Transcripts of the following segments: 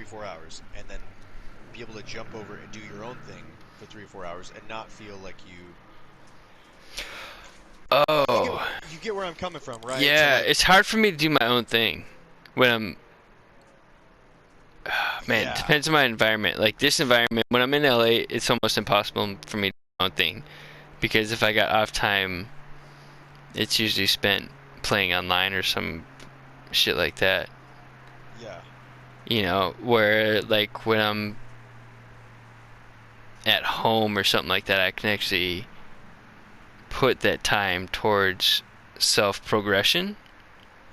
4 hours, and then be able to jump over and do your own thing for 3 or 4 hours and not feel like Oh, you get where I'm coming from, right? So yeah. like, It's hard for me to do my own thing when I'm. Man, it yeah, depends on my environment. Like this environment, when I'm in LA, it's almost impossible for me to do my own thing because if I got off time, it's usually spent playing online or some shit like that. yeah, You know, where like when I'm at home or something like that, I can actually put that time towards self progression.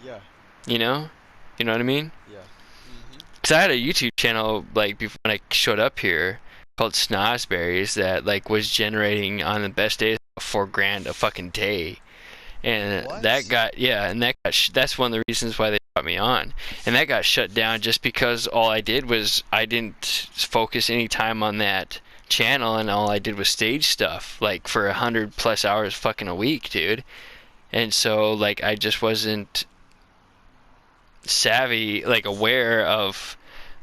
yeah, You know, you know what I mean? yeah. Mm-hmm. Cause I had a YouTube channel like before when I showed up here called Snozberries that like was generating on the best days $4,000 a fucking day, and that What? got and that got that's one of the reasons why they brought me on, and that got shut down just because all I did was I didn't focus any time on that channel, and all I did was stage stuff like for 100+ hours fucking a week, dude. And so like I just wasn't savvy, like aware of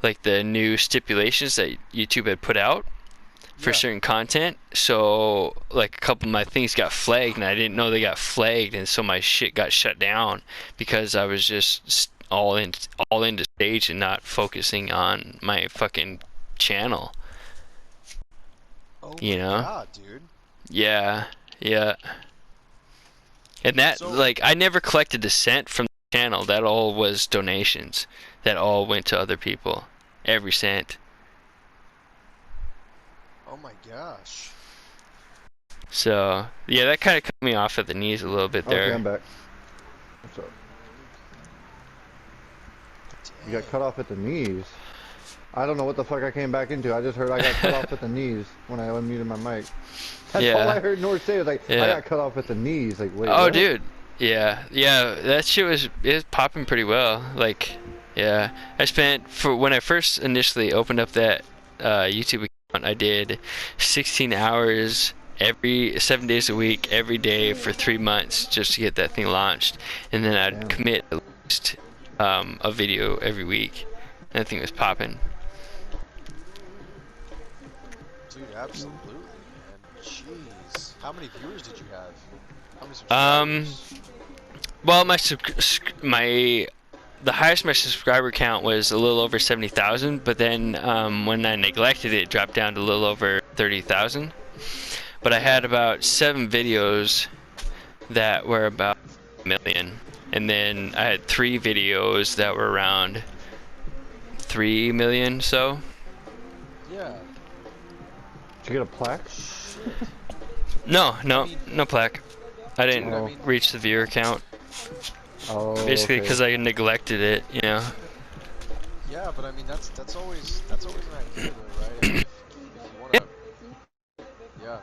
like the new stipulations that YouTube had put out for Yeah. certain content. So like a couple of my things got flagged and I didn't know they got flagged, and so my shit got shut down because I was just all into stage and not focusing on my fucking channel, Oh you my know? God, dude. Yeah, yeah. And that, So, like, I never collected a cent from the channel. That all was donations. That all went to other people. Every cent. oh my gosh. So, yeah, that kind of cut me off at the knees a little bit Okay, there. I'm back. What's up? You got Dang. cut off at the knees. I don't know what the fuck I came back into. I just heard I got cut off at the knees when I unmuted my mic. That's all I Yeah, heard North say. Was like, I yeah. got cut off at the knees. Like, wait, Oh, what? dude. Yeah, yeah, that shit was popping pretty well. Like, yeah, I spent for when I first initially opened up that YouTube account, I did 16 hours every 7 days a week, every day for 3 months just to get that thing launched, and then I'd Damn. commit at least a video every week. And that thing was popping. Dude, absolutely, man. Jeez. How many viewers did you have? How many Um, subscribers? well, my the highest my subscriber count was a little over 70,000, but then when I neglected it, it dropped down to a little over 30,000. But I Yeah. had about 7 videos that were about a million, and then I had 3 videos that were around 3 million. So Yeah. Did you get a plaque? Shit. no, I no, mean, no plaque. I dude, I didn't Oh. mean, reach the viewer count, Oh, basically okay. because I neglected it. You know. yeah, but I mean that's always an idea though, right? I mean, if you want to, yeah.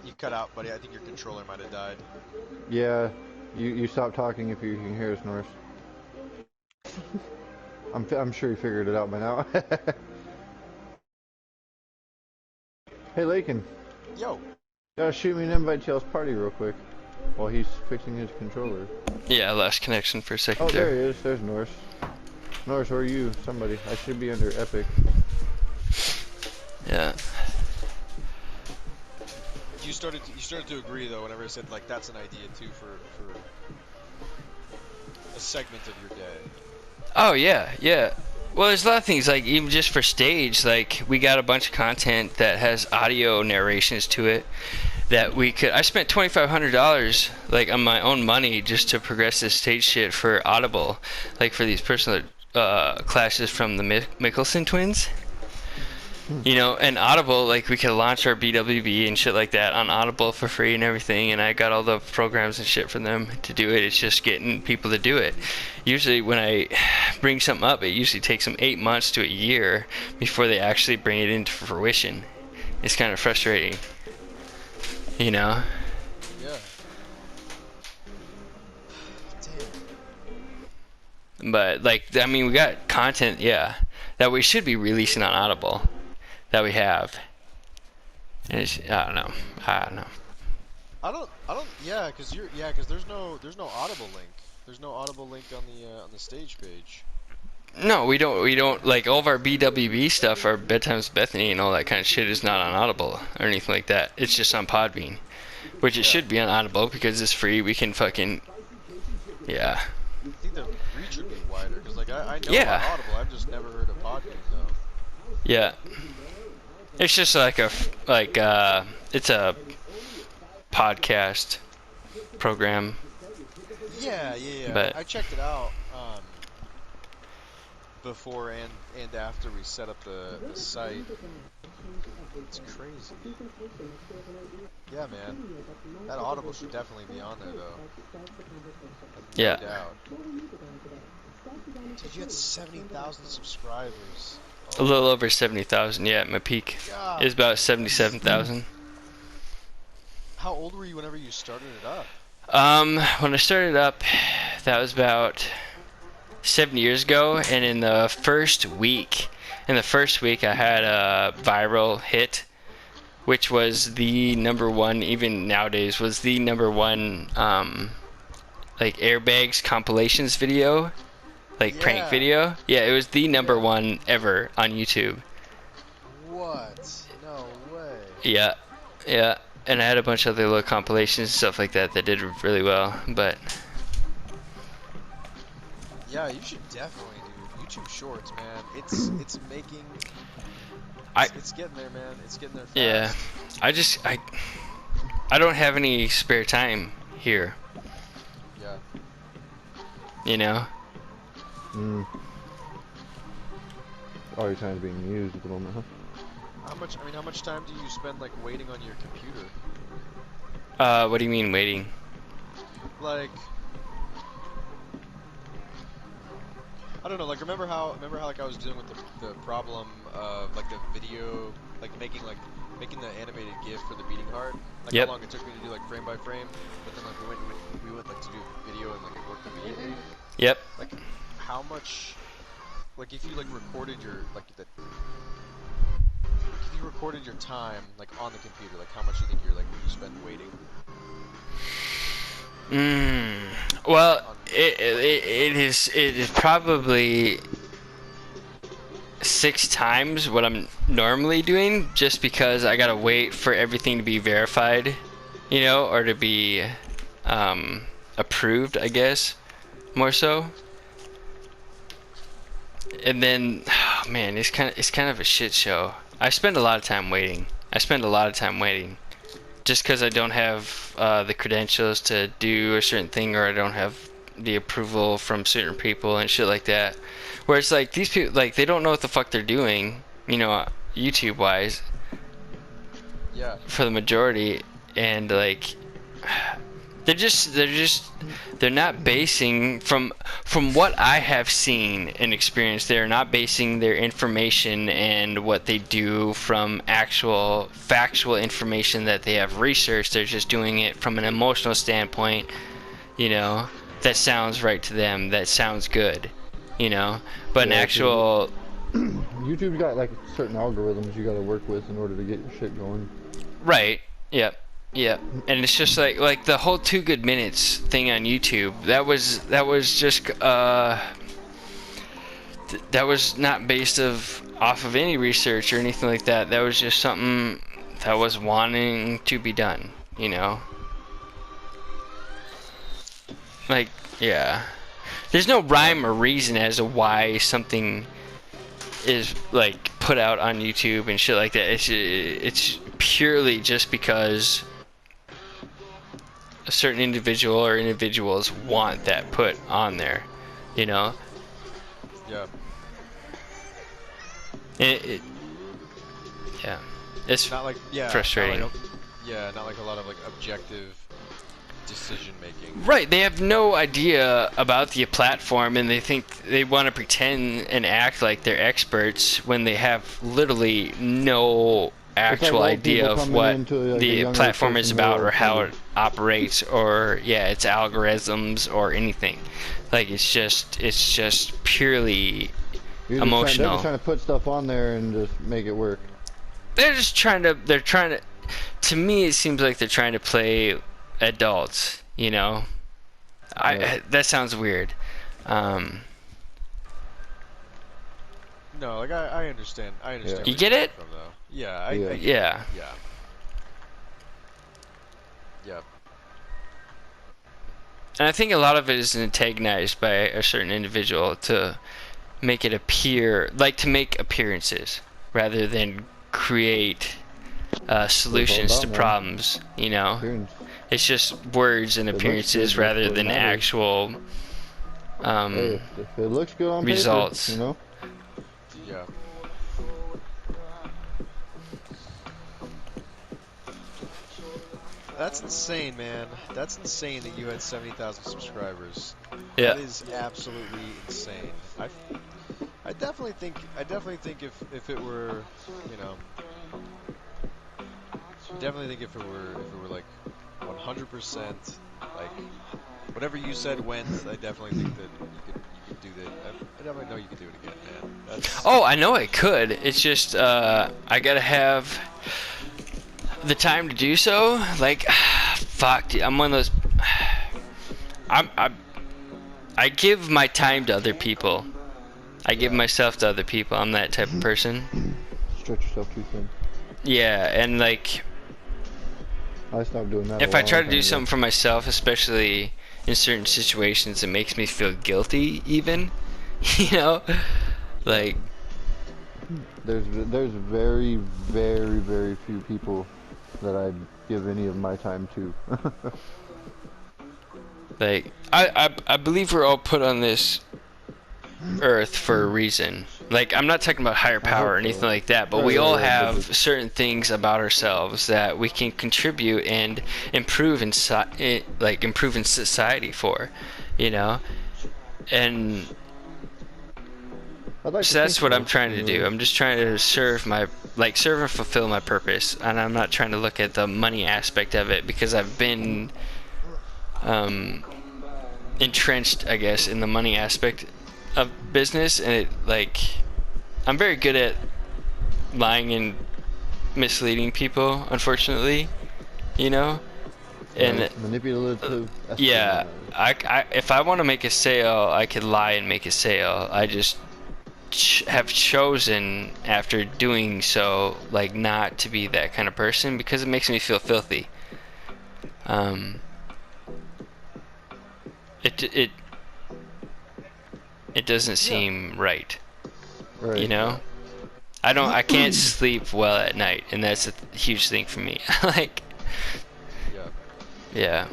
You cut out, buddy. I think your controller might have died. Yeah, you stop talking if you can hear us, North. I'm sure you figured it out by now. Hey, Lakin, Yo. gotta shoot me an invite to y'all's party real quick while he's fixing his controller. Yeah, I lost connection for a second Oh, there he there. is. There's Norse. Norse, where are you? Somebody. I should be under Epic. Yeah. You started to agree though whenever I said like that's an idea too for a segment of your day. Oh yeah, yeah. Well, there's a lot of things like even just for stage, like we got a bunch of content that has audio narrations to it that we could. I spent $2,500 like on my own money just to progress this stage shit for Audible, like for these personal classes from the Mickelson twins. You know, and Audible, like we could launch our BWB and shit like that on Audible for free and everything, and I got all the programs and shit for them to do it. It's just getting people to do it. Usually when I bring something up, it usually takes them 8 months to a year before they actually bring it into fruition. It's kind of frustrating, you know? Yeah. Damn. But, like, I mean, we got content, yeah, that we should be releasing on Audible, that we have. And it's, I don't know. Yeah, because there's no Audible link. There's no Audible link on the stage page. No, we don't like all of our BWB stuff, our Bedtimes Bethany and all that kind of shit is not on Audible or anything like that. It's just on Podbean, which it should be on Audible because it's free. We can fucking, yeah. I think the reach would be wider, because like I know Yeah. about Audible, I've just never heard of Podbean though. Yeah. It's just like it's a podcast program. Yeah. But- I checked it out before and after we set up the site. It's crazy. Yeah, man. That Audible should definitely be on there though. Yeah. No doubt. Dude, you had 70,000 subscribers. A little over 70,000. Yeah, my peak God. is about 77,000. How old were you whenever you started it up? When I started up, that was about 7 years ago, and in the first week, I had a viral hit, which was the #1, even nowadays, was the #1, like airbags compilations video, like prank Yeah. video. Yeah, it was the #1 ever on YouTube. What? No way. Yeah, yeah. And I had a bunch of other little compilations and stuff like that that did really well, but Yeah, you should definitely do YouTube Shorts, man. It's making. I- It's getting there, man. It's getting there fast. yeah, I don't have any spare time here, Yeah. you know? Mm. All your time's being used at the moment, huh? How much time do you spend like waiting on your computer? What do you mean waiting? Like, I don't know. Like, remember how like I was dealing with the problem of like the video, like making the animated GIF for the beating heart. Like Yep. how long it took me to do like frame by frame, but then like we went like to do video and like it worked immediately. Yep. Like, how much? Like, if you like recorded your if you recorded your time like on the computer, like how much do you think you spend waiting? Well, it is probably 6 times what I'm normally doing, just because I gotta wait for everything to be verified, you know, or to be approved, I guess, more so. And then, oh man, it's kind of a shit show. I spend a lot of time waiting. Just because I don't have the credentials to do a certain thing, or I don't have the approval from certain people and shit like that. Where it's like, these people, like, they don't know what the fuck they're doing, you know, YouTube wise, Yeah. for the majority, and like, they're not basing, from what I have seen and experienced, they're not basing their information and what they do from actual factual information that they have researched. They're just doing it from an emotional standpoint, you know, that sounds right to them, that sounds good, you know, but an Yeah, actual, YouTube's got like certain algorithms you gotta work with in order to get your shit going. right, yep. Yeah, and it's just like the whole 2 Good Minutes thing on YouTube. That was just that was not based off of any research or anything like that. That was just something that was wanting to be done, you know. Like, yeah, there's no rhyme or reason as to why something is like put out on YouTube and shit like that. It's purely just because a certain individual or individuals want that put on there, you know. Yeah. Yeah, it's Not like frustrating. Not like a lot of like objective decision making. Right, they have no idea about the platform, and they think they want to pretend and act like they're experts when they have literally no actual old idea people of coming what into, like, a the younger platform is person about, who or how are- it operates, or its algorithms or anything. Like, it's just purely They're emotional. just trying to put stuff on there and just make it work. They're trying to, to me it seems like they're trying to play adults, you know. Right. That sounds weird. No, like I understand. I Yeah. understand You where you're get coming it? from, though. Yeah, I Yeah. get it. Yeah. Yeah. Yeah. And I think a lot of it is antagonized by a certain individual to make it appear like to make appearances rather than create That's what it's all solutions to about, man. problems. You know, Appearance. it's just words and If it looks good, appearances that's rather what than matters. actual Hey, if it looks good on paper, results. you know. Yeah. That's insane, man. That's insane that you had 70,000 subscribers. Yeah. That is absolutely insane. I definitely think if it were, you know, definitely think if it were like 100% like whatever you said went, I definitely think that you could do that. I definitely know you could do it again, man. That's Oh, I know it could. It's just I gotta have the time to do so. Like, fuck, dude, I'm one of those. I give my time to other people. I give yeah. myself to other people. I'm that type of person. Stretch yourself too thin. Yeah, and like I stopped doing that a if I try long to time do ago. something for myself, especially in certain situations, it makes me feel guilty. Even, you know, like There's very, very, very few people that I'd give any of my time to. like I believe we're all put on this earth for a reason. Like, I'm not talking about higher I power hope or so. anything like that, but Right, we all right, right, but have certain things about ourselves that we can contribute and improve improve in society for, you know. And I'd like to so that's think what so. I'm trying to do. Anyways. I'm just trying to serve and fulfill my purpose, and I'm not trying to look at the money aspect of it because I've been entrenched, I guess, in the money aspect of business, and it like I'm very good at lying and misleading people, unfortunately, you know. And Right. Manipulative yeah, espionage. if I want to make a sale, I could lie and make a sale. I just have chosen after doing so, like, not to be that kind of person because it makes me feel filthy. It it doesn't Yeah. seem right, you Right. know. I can't sleep well at night, and that's a huge thing for me. Like, Yeah. yeah.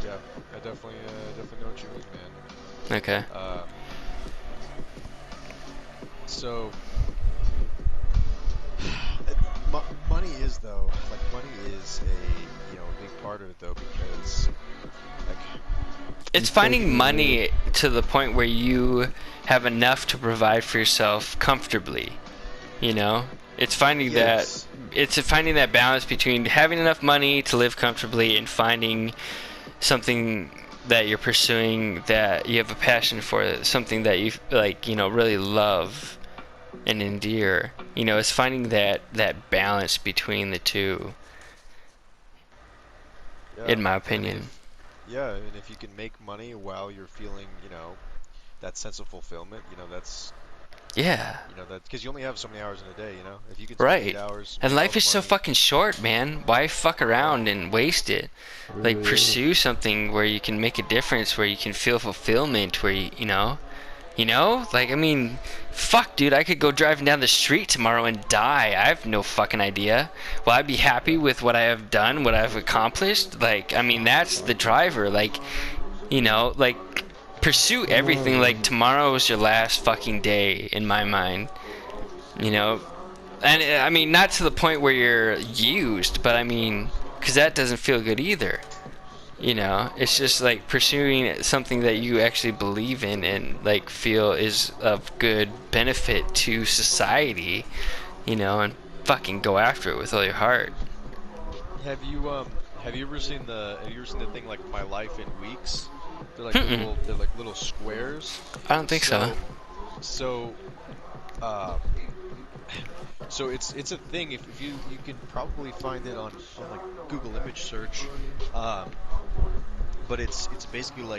Yeah. I definitely know what you mean, man. Okay. So money is though, like money is a big part of it though because like It's It's finding taking you. money to the point where you have enough to provide for yourself comfortably, you know. yes. It's finding that balance between having enough money to live comfortably and finding something that you're pursuing that you have a passion for, something that you like, you know, really love and endear. You know, it's finding that balance between the two, Yeah. in my And opinion. if you can make money while you're feeling, that sense of fulfillment, that's Yeah. that because you only have so many hours in a day, if you can spend 8 Right. hours, And make all life the is so money. fucking short, man. Why fuck Yeah. around and waste it? It Like, really is. pursue something where you can make a difference, where you can feel fulfillment, where like, I mean, fuck, dude, I could go driving down the street tomorrow and die. I have no fucking idea. Will I be happy with what I have done, what I've accomplished? Like, I mean, that's the driver. Like, like, pursue everything like tomorrow is your last fucking day, in my mind. You know, and I mean, not to the point where you're used, but I mean, because that doesn't feel good either. You know, it's just like pursuing something that you actually believe in and like feel is of good benefit to society, and fucking go after it with all your heart. Have you ever seen the thing like My Life in Weeks? Mm-mm. They're like little squares. I don't think so. So so uh So it's a thing. If you can probably find it on like Google image search, but it's basically like